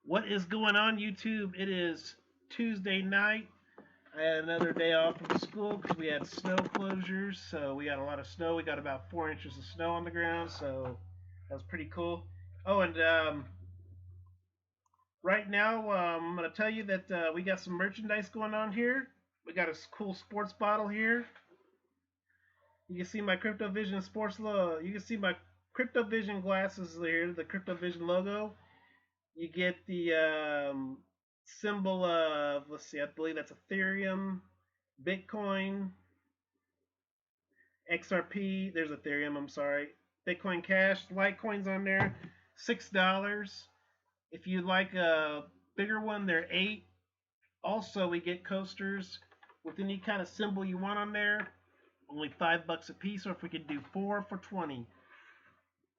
What is going on, YouTube? It is Tuesday night. I had another day off from school because we had snow closures. So we got a lot of snow. We got about 4 inches of snow on the ground. So that was pretty cool. Oh, and right now I'm going to tell you that we got some merchandise going on here. We got a cool sports bottle here. You can see my CryptoVision sports logo. You can see my CryptoVision glasses here, the CryptoVision logo. You get the symbol of, let's see, I believe that's Ethereum, Bitcoin, XRP. There's Ethereum, I'm sorry. Bitcoin Cash, Litecoin's on there, $6. If you'd like a bigger one, they're 8. Also, we get coasters with any kind of symbol you want on there, only $5 a piece. Or if we could do 4 for 20.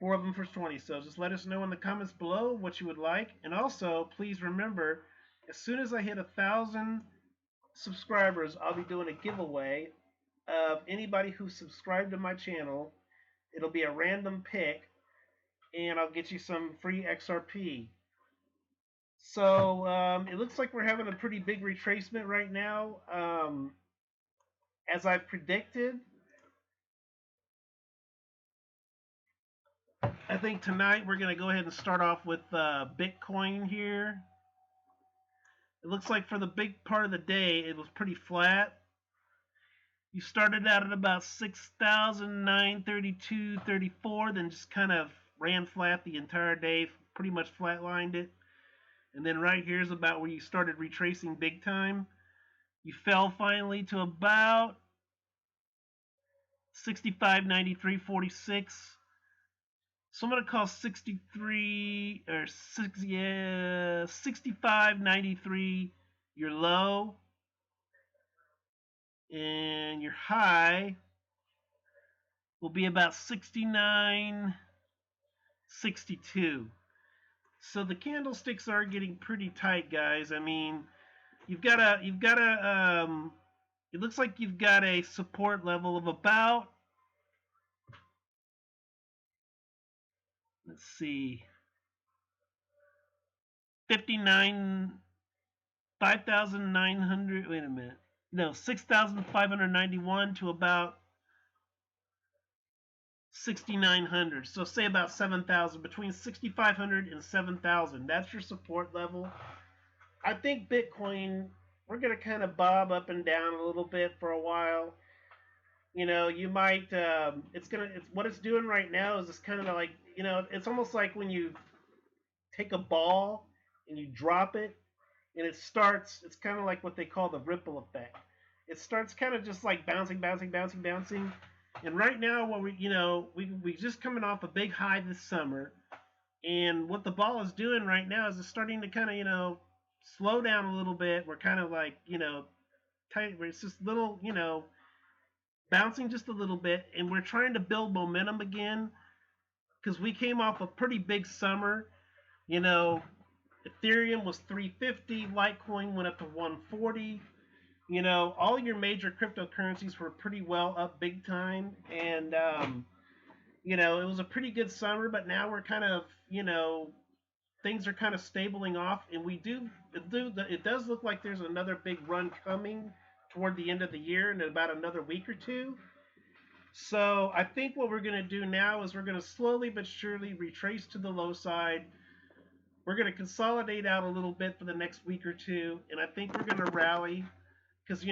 4 of them for 20. So just let us know in the comments below what you would like. And also, please remember, as soon as I hit 1,000 subscribers, I'll be doing a giveaway of anybody who subscribed to my channel. It'll be a random pick, and I'll get you some free XRP. So it looks like we're having a pretty big retracement right now. As I predicted, I think tonight we're going to go ahead and start off with Bitcoin here. It looks like for the big part of the day, it was pretty flat. You started out at about 6,932.34, then just kind of ran flat the entire day, pretty much flatlined it. And then right here is about where you started retracing big time. You fell finally to about 65.93.46. So I'm gonna call 63 or 65.93 your low, and your high will be about 69.62. So the candlesticks are getting pretty tight, guys. I mean, you've got a it looks like you've got a support level of about, let's see, 59 5,900, wait a minute. No, 6,591 to about 6,900. So say about 7,000, between 6,500 and 7,000. That's your support level. I think Bitcoin, we're going to kind of bob up and down a little bit for a while. You know, you might, it's what it's doing right now is it's kind of like, it's almost like when you take a ball and you drop it, and it's kind of like what they call the ripple effect. It starts kind of just like bouncing, bouncing, bouncing, bouncing. And right now, what we just coming off a big high this summer, and what the ball is doing right now is it's starting to kind of slow down a little bit. We're kind of like tight. It's just little bouncing just a little bit, and we're trying to build momentum again because we came off a pretty big summer. You know, Ethereum was 350, Litecoin went up to 140. All your major cryptocurrencies were pretty well up big time, and it was a pretty good summer. But now we're kind of, things are kind of stabling off, and it does look like there's another big run coming toward the end of the year in about another week or two. So I think what we're going to do now is we're going to slowly but surely retrace to the low side. We're going to consolidate out a little bit for the next week or two, and I think we're going to rally because,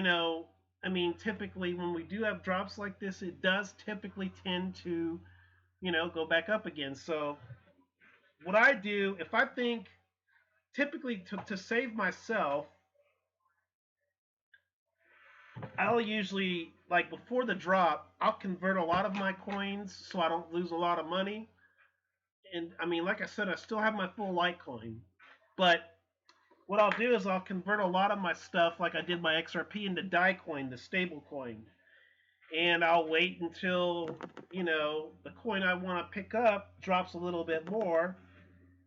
typically when we do have drops like this, it does typically tend to, go back up again. So what I do, if I think, typically to save myself, I'll usually, like before the drop, I'll convert a lot of my coins so I don't lose a lot of money. And like I said, I still have my full Litecoin, but what I'll do is I'll convert a lot of my stuff, like I did my XRP, into Coin, the stable coin. And I'll wait until, the coin I want to pick up drops a little bit more,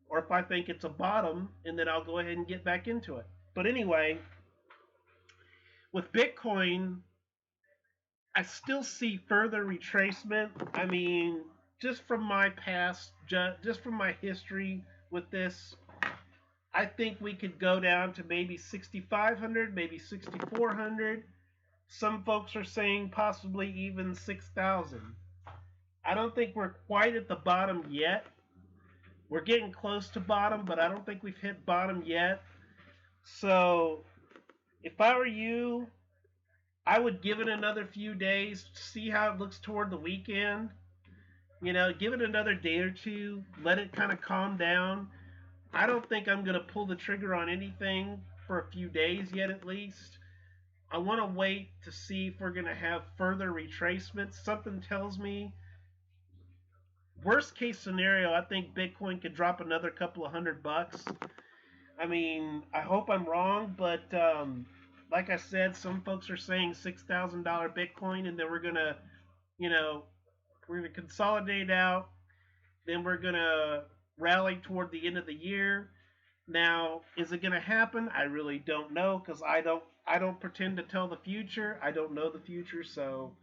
or if I think it's a bottom, and then I'll go ahead and get back into it. But anyway, with Bitcoin, I still see further retracement. Just from my past, just from my history with this, I think we could go down to maybe 6,500, maybe 6,400. Some folks are saying possibly even 6,000. I don't think we're quite at the bottom yet. We're getting close to bottom, but I don't think we've hit bottom yet. So if I were you, I would give it another few days, see how it looks toward the weekend. Give it another day or two, let it kind of calm down. I don't think I'm going to pull the trigger on anything for a few days yet, at least. I want to wait to see if we're going to have further retracements. Something tells me, worst case scenario, I think Bitcoin could drop another couple of $100. I mean, I hope I'm wrong, but like I said, some folks are saying $6,000 Bitcoin, and then you know, we're gonna consolidate out. Then we're gonna rally toward the end of the year. Now, is it gonna happen? I really don't know because I don't pretend to tell the future. I don't know the future, so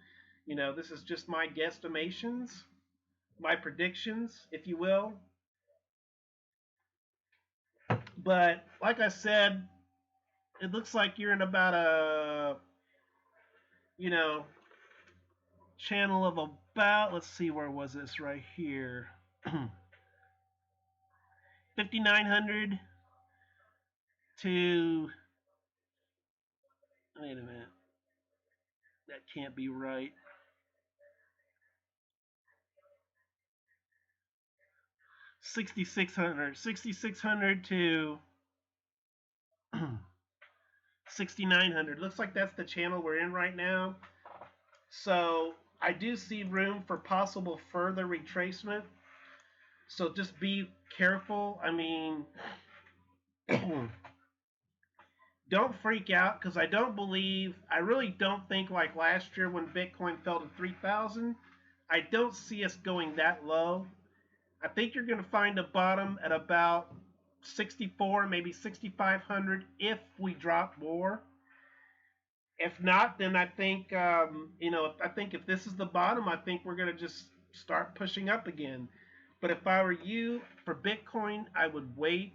this is just my guesstimations, my predictions, if you will. But like I said, it looks like you're in about a you know channel of about, let's see, where was this, right here. 5,900 to, wait a minute, that can't be right. 6,600 to 6,900. Looks like that's the channel we're in right now. So I do see room for possible further retracement. So just be careful. I mean, don't freak out because I really don't think like last year when Bitcoin fell to 3,000, I don't see us going that low. I think you're going to find a bottom at about 64, maybe 6,500 if we drop more. If not, then I think I think if this is the bottom, I think we're going to just start pushing up again. But if I were you, for Bitcoin, I would wait,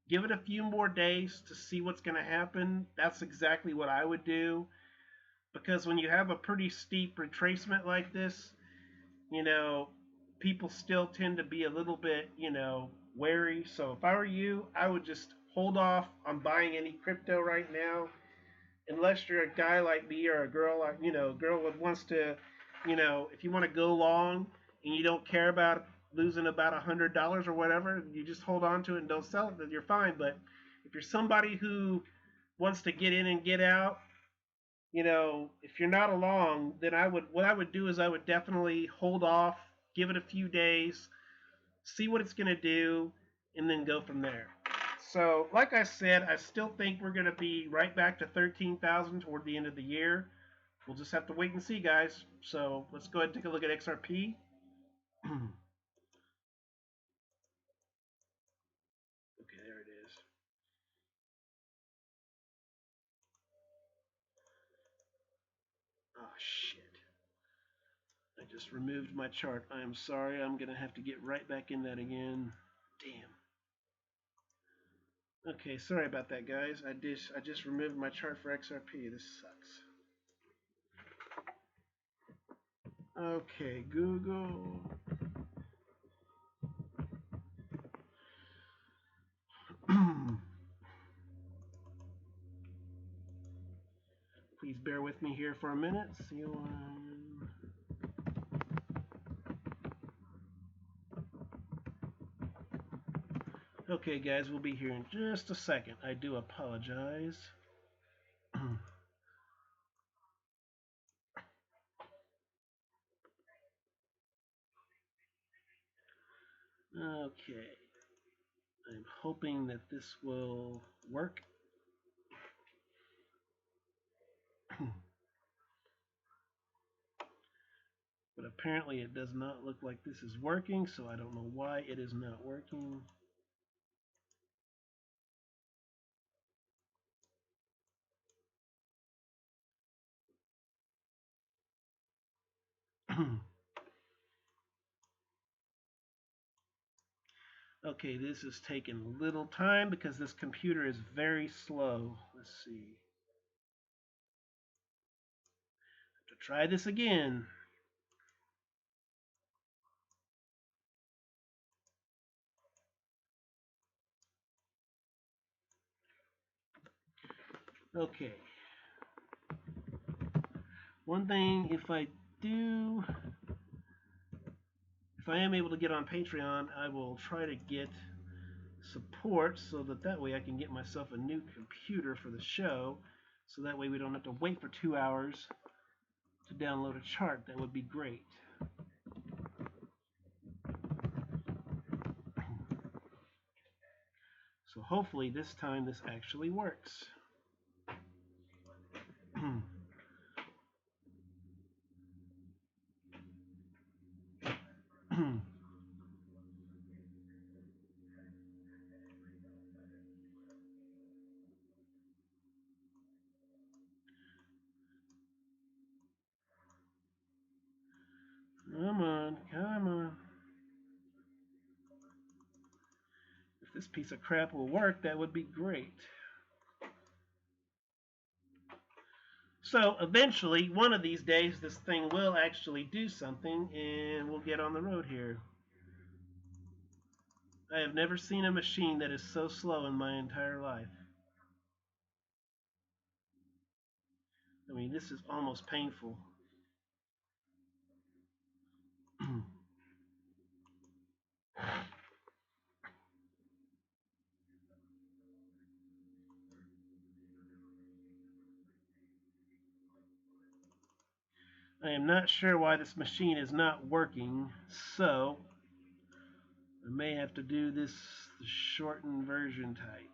give it a few more days to see what's going to happen. That's exactly what I would do. Because when you have a pretty steep retracement like this, you know, people still tend to be a little bit, wary. So if I were you, I would just hold off on buying any crypto right now, unless you're a guy like me or a girl like, girl that wants to, if you want to go long and you don't care about losing about $100 or whatever, you just hold on to it and don't sell it, then you're fine. But if you're somebody who wants to get in and get out, if you're not along, then what I would do is I would definitely hold off, give it a few days, see what it's going to do, and then go from there. So, like I said, I still think we're going to be right back to 13,000 toward the end of the year. We'll just have to wait and see, guys. So, let's go ahead and take a look at XRP. Okay, there it is. Oh, shit. I just removed my chart. I am sorry. I'm going to have to get right back in that again. Damn. Okay, sorry about that, guys. I just removed my chart for XRP. This sucks. Okay, Google. Please bear with me here for a minute. CON. Okay, guys, we'll be here in just a second. I do apologize. Okay. I'm hoping that this will work. But apparently it does not look like this is working, so I don't know why it is not working. Okay, this is taking a little time because this computer is very slow. Let's see. To try this again. Okay. One thing, if I am able to get on Patreon, I will try to get support so that way I can get myself a new computer for the show. So that way we don't have to wait for 2 hours to download a chart. That would be great. So hopefully this time this actually works. Come on, come on. If this piece of crap will work, that would be great. So eventually, one of these days, this thing will actually do something and we'll get on the road here. I have never seen a machine that is so slow in my entire life. I mean, this is almost painful. I am not sure why this machine is not working, so I may have to do this shortened version type.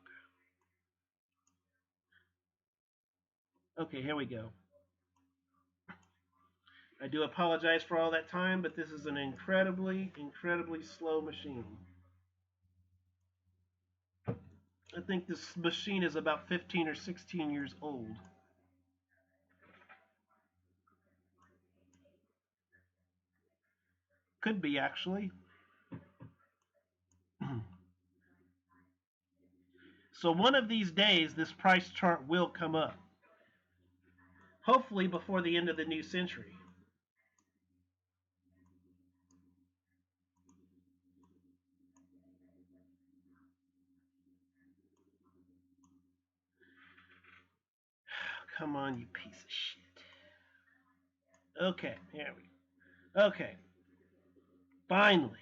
Okay, here we go. I do apologize for all that time, but this is an incredibly, incredibly slow machine. I think this machine is about 15 or 16 years old. Could be, actually. So one of these days, this price chart will come up. Hopefully before the end of the new century. Come on, you piece of shit. Okay, here we go. Okay, finally.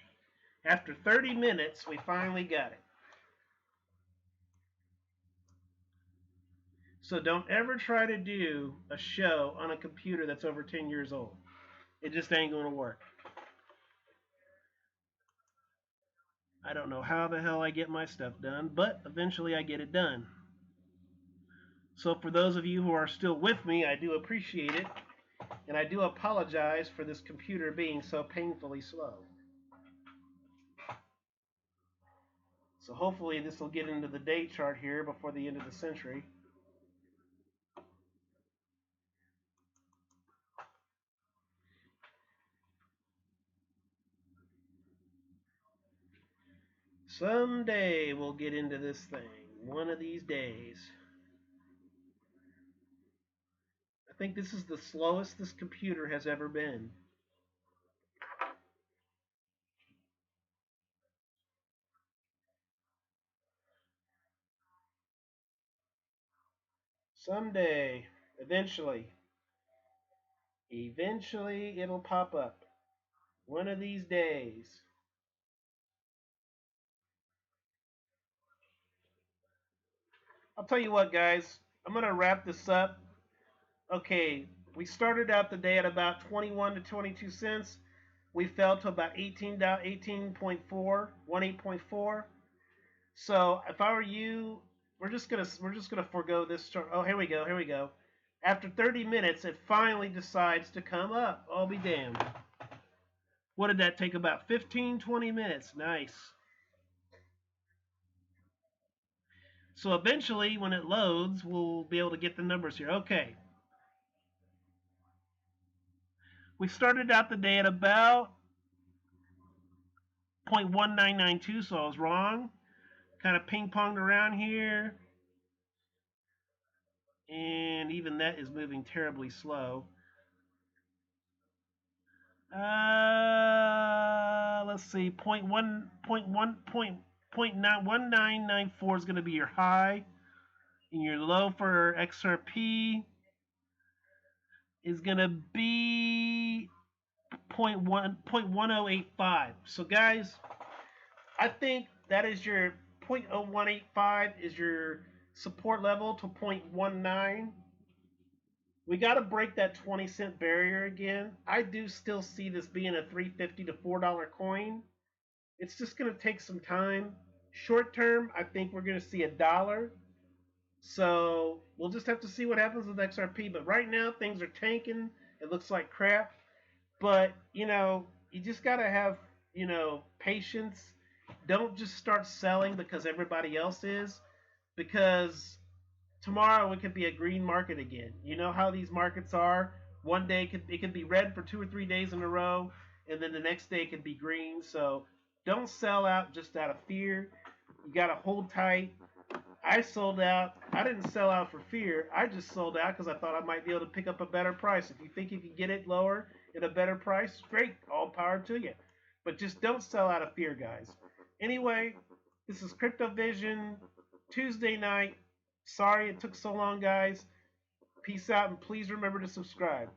After 30 minutes, we finally got it. So don't ever try to do a show on a computer that's over 10 years old. It just ain't going to work. I don't know how the hell I get my stuff done, but eventually I get it done. So for those of you who are still with me, I do appreciate it. And I do apologize for this computer being so painfully slow. So hopefully this will get into the date chart here before the end of the century. Someday we'll get into this thing. One of these days. I think this is the slowest this computer has ever been. Someday, eventually it'll pop up. One of these days. I'll tell you what, guys. I'm going to wrap this up. Okay, we started out the day at about 21 to 22 cents. We fell to about 18.4, 18.4. So if I were you, we're just gonna forego this. Oh, here we go. Here we go. After 30 minutes, it finally decides to come up. I'll be damned. What did that take? About 15, 20 minutes. Nice. So eventually, when it loads, we'll be able to get the numbers here. Okay. We started out the day at about 0.1992, so I was wrong. Kind of ping-ponged around here. And even that is moving terribly slow. Let's see, point 1994 is going to be your high, and your low for XRP is going to be point 1085. So guys, I think that is your 0.0185 is your support level to 0.19. We got to break that 20-cent barrier again. I do still see this being a $3.50 to $4 coin. It's just going to take some time. Short term, I think we're going to see $1. So we'll just have to see what happens with XRP. But right now, things are tanking. It looks like crap. But, you just got to have, patience. Don't just start selling because everybody else is. Because tomorrow it could be a green market again. You know how these markets are. One day it could be red for 2 or 3 days in a row, and then the next day it could be green. So don't sell out just out of fear. You got to hold tight. I sold out. I didn't sell out for fear. I just sold out because I thought I might be able to pick up a better price. If you think you can get it lower at a better price, great. All power to you. But just don't sell out of fear, guys. Anyway, this is Crypto Vision Tuesday night. Sorry it took so long, guys. Peace out, and please remember to subscribe.